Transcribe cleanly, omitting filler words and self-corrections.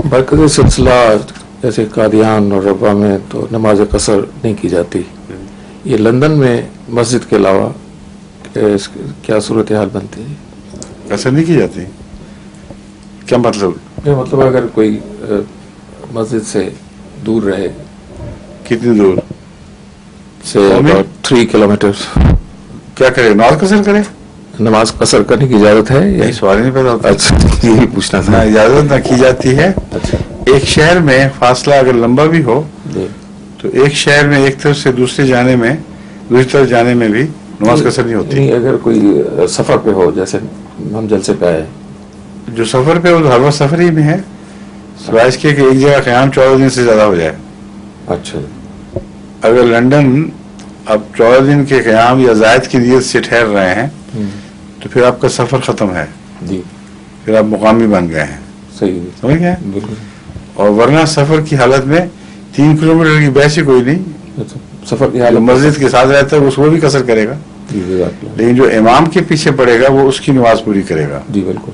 बरकत सिलसिला जैसे कादियान और रब्बा में तो नमाज कसर नहीं की जाती, ये लंदन में मस्जिद के अलावा क्या सूरत हाल बनती है? कसर नहीं की जाती? क्या मतलब? मतलब अगर कोई मस्जिद से दूर रहे, कितनी दूर से अबाउट 3 किलोमीटर, क्या करे? नमाज कसर करे? नमाज कसर करने की इजाजत है? यही सवाल नहीं पैदा होता। अच्छा, यही पूछना था। इजाजत ना की जाती है। अच्छा, एक शहर में फासला अगर लंबा भी हो जी, तो एक शहर में एक तरफ से दूसरी तरफ जाने में भी नमाज कसर नहीं होती। नहीं, अगर कोई सफर पे हो, जैसे हम जलसे पे आए, जो सफर पे हो तो हर वक्त सफर ही में है, सिवाय इसके कि एक जगह क़याम 14 दिन से ज्यादा हो जाए। अच्छा, अगर लंदन अब 14 दिन के क़याम या ज़ायद की नीयत से ठहर रहे हैं तो फिर आपका सफर खत्म है जी, फिर आप मुकामी बन गए हैं। सही, समझ गए? बिल्कुल। और वरना सफर की हालत में 3 किलोमीटर की बहस ही कोई नहीं। अच्छा, सफर की जो हालत मस्जिद के साथ रहता है उसको भी कसर करेगा, जी, लेकिन जो इमाम के पीछे पड़ेगा वो उसकी नमाज पूरी करेगा। जी, बिल्कुल।